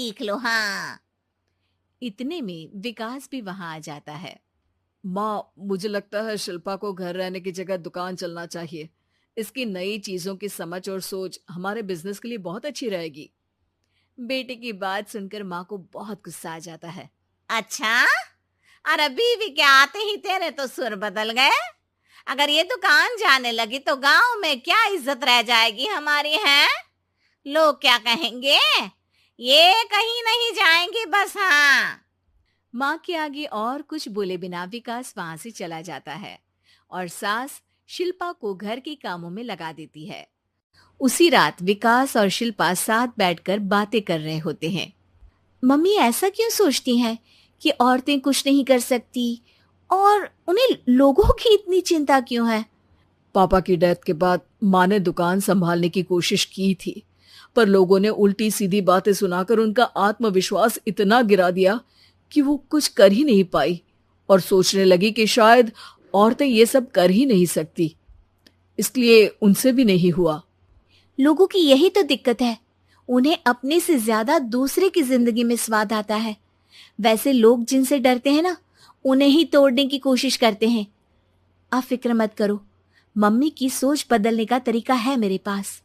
सीख लो। हाँ। इतने में विकास भी वहां आ जाता है। माँ, मुझे लगता है शिल्पा को घर रहने की जगह दुकान चलना चाहिए। इसकी नई चीजों की समझ और सोच हमारे बिजनेस के लिए बहुत अच्छी रहेगी। बेटे की बात सुनकर माँ को बहुत गुस्सा आ जाता है। अच्छा, और अभी भी क्या आते ही तेरे तो सुर बदल गए। अगर ये दुकान जाने लगी तो गांव में क्या इज्जत रह जाएगी हमारी है? लोग क्या कहेंगे? ये कहीं नहीं जाएंगी बस। हाँ। माँ के आगे और कुछ बोले बिना विकास वहां से चला जाता है और सास शिल्पा को घर के कामों में लगा देती है। उसी रात विकास और शिल्पा साथ बैठकर बातें कर रहे होते हैं। मम्मी ऐसा क्यों सोचती हैं कि औरतें कुछ नहीं कर सकती और उन्हें लोगों की इतनी चिंता क्यों है? पापा की डेथ के बाद माँ ने दुकान संभालने की कोशिश की थी, पर लोगों ने उल्टी सीधी बातें सुनाकर उनका आत्मविश्वास इतना गिरा दिया कि वो कुछ कर ही नहीं पाई और सोचने लगी कि शायद औरतें ये सब कर ही नहीं सकती। इसलिए उनसे भी नहीं हुआ। लोगों की यही तो दिक्कत है, उन्हें अपने से ज्यादा दूसरे की जिंदगी में स्वाद आता है। वैसे लोग जिनसे डरते हैं ना, उन्हें ही तोड़ने की कोशिश करते हैं। आप फिक्र मत करो, मम्मी की सोच बदलने का तरीका है मेरे पास।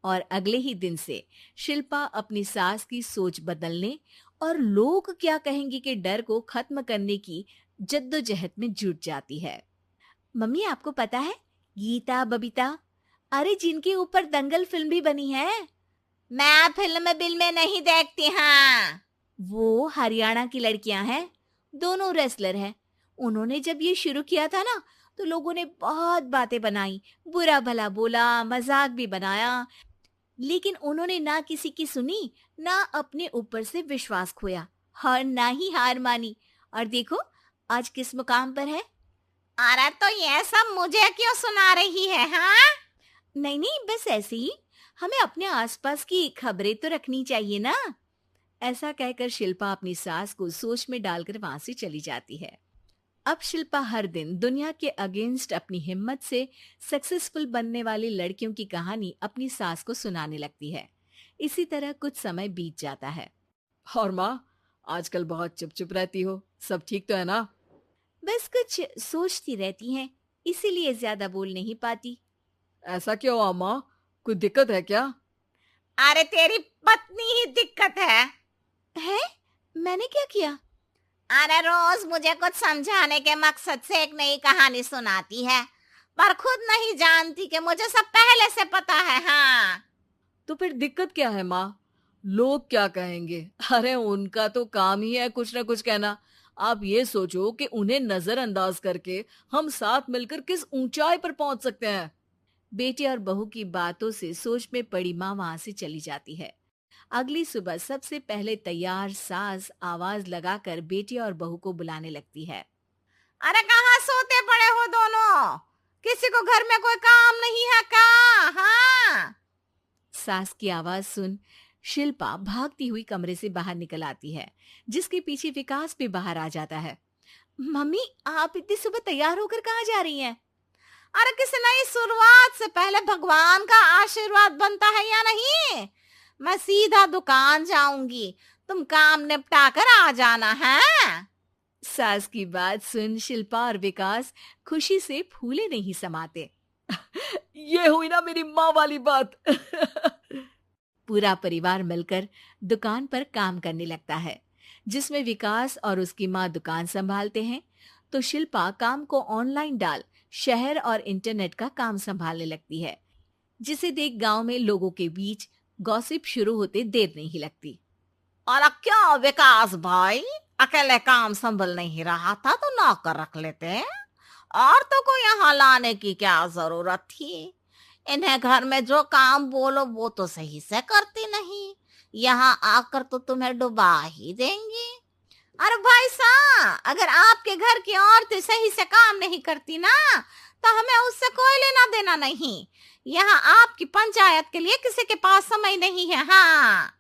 और अगले ही दिन से शिल्पा अपनी सास की सोच बदलने और लोग क्या कहेंगे के डर को खत्म करने की जद्दोजहद में जुट जाती है। मम्मी आपको पता है, गीता बबीता, अरे जिनके ऊपर दंगल फिल्म भी बनी है, मैं फिल्म बिल में नहीं देखती। हाँ। वो हरियाणा की लड़कियां हैं, दोनों रेसलर हैं। उन्होंने जब ये शुरू किया था ना, तो लोगों ने बहुत बातें बनाई, बुरा भला बोला, मजाक भी बनाया, लेकिन उन्होंने ना किसी की सुनी, ना अपने ऊपर से विश्वास खोया और ना ही हार मानी। और देखो आज किस मुकाम पर है। अरे तो ये सब मुझे क्यों सुना रही है? हाँ। नहीं नहीं, बस ऐसे ही, हमें अपने आसपास की खबरें तो रखनी चाहिए ना। ऐसा कहकर शिल्पा अपनी सास को सोच में डालकर वहां से चली जाती है। अब शिल्पा हर दिन दुनिया के अगेंस्ट अपनी हिम्मत से सक्सेसफुल बनने वाली लड़कियों की कहानी अपनी सास को सुनाने लगती है। इसी तरह कुछ समय बीत जाता है। और माँ, आजकल बहुत चुप चुप रहती हो, सब ठीक तो है ना? बस कुछ सोचती रहती हैं, इसीलिए ज्यादा बोल नहीं पाती। ऐसा क्यों हुआ माँ? कोई दिक्कत है क्या? अरे तेरी पत्नी ही दिक्कत है। है? मैंने क्या किया? अरे रोज मुझे कुछ समझाने के मकसद से एक नई कहानी सुनाती है, पर खुद नहीं जानती कि मुझे सब पहले से पता है। हाँ। तो फिर दिक्कत क्या है माँ? लोग क्या कहेंगे? अरे उनका तो काम ही है कुछ ना कुछ कहना। आप ये सोचो कि उन्हें नजरअंदाज करके हम साथ मिलकर किस ऊंचाई पर पहुंच सकते हैं। बेटे और बहू की बातों से सोच में पड़ी माँ वहां से चली जाती है। अगली सुबह सबसे पहले तैयार सास आवाज लगाकर बेटे और बहू को बुलाने लगती है। अरे कहाँ सोते पड़े हो दोनों? किसी को घर में कोई काम नहीं है क्या? हाँ। सास की आवाज सुन शिल्पा भागती हुई कमरे से बाहर निकल आती है, जिसके पीछे विकास भी बाहर आ जाता है। मम्मी आप इतनी सुबह तैयार होकर कहाँ जा रही हैं? अरे किसी नई शुरुआत से पहले भगवान का आशीर्वाद बनता है या नहीं? मैं सीधा दुकान जाऊंगी, तुम काम निपटा कर आ जाना है। सास की बात सुन शिल्पा और विकास खुशी से फूले नहीं समाते। ये हुई ना मेरी माँ वाली बात। पूरा परिवार मिलकर दुकान पर काम करने लगता है, जिसमें विकास और उसकी माँ दुकान संभालते हैं, तो शिल्पा काम को ऑनलाइन डाल शहर और इंटरनेट का काम संभालने लगती है, जिसे देख गांव में लोगों के बीच गॉसिप शुरू होते देर नहीं लगती। और क्या विकास भाई, अकेले काम संभल नहीं रहा था तो नौकर रख लेते, और तो को यहाँ लाने की क्या जरूरत थी? इन्हें घर में जो काम बोलो वो तो सही से करती नहीं, यहाँ आकर तो तुम्हें डुबा ही देंगी। अरे भाई सा, अगर आपके घर की औरतें सही से काम नहीं करती ना, तो हमें उससे कोई लेना देना नहीं। यहाँ आपकी पंचायत के लिए किसी के पास समय नहीं है। हाँ।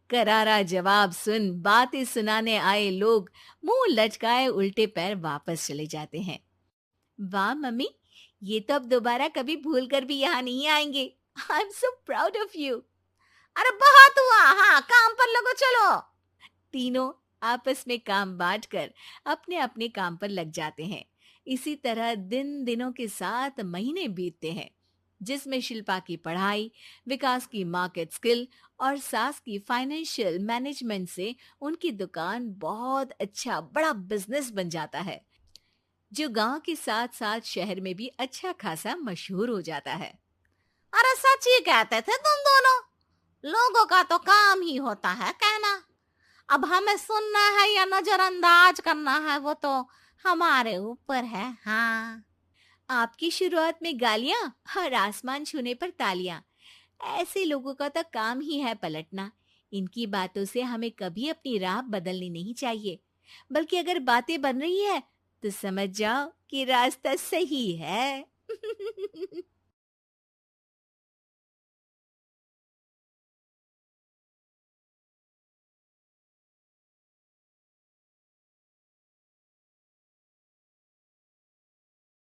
करारा जवाब सुन बातें सुनाने आए लोग मुंह लटकाए उल्टे पैर वापस चले जाते हैं। वाह मम्मी, ये तो अब दोबारा कभी भूल कर भी यहाँ नहीं आएंगे। I am so proud of you. अरे बहुत हुआ, हाँ काम पर लगो चलो। तीनों आपस में काम बांटकर अपने अपने काम पर लग जाते हैं। इसी तरह दिनों के साथ महीने बीतते हैं, जिसमें शिल्पा की पढ़ाई, विकास की मार्केट स्किल और सास की फाइनेंशियल मैनेजमेंट से उनकी दुकान बहुत अच्छा बड़ा बिजनेस बन जाता है, जो गांव के साथ साथ शहर में भी अच्छा खासा मशहूर हो जाता है। अरे सच ही कहते थे तुम दोनों, लोगों का तो काम ही होता है कहना। अब हमें सुनना है या नजरअंदाज करना है वो तो हमारे ऊपर है। हाँ, आपकी शुरुआत में गालियां और आसमान छूने पर तालियां, ऐसे लोगों का तो काम ही है पलटना। इनकी बातों से हमें कभी अपनी राह बदलनी नहीं चाहिए, बल्कि अगर बातें बन रही है तो समझ जाओ कि रास्ता सही है।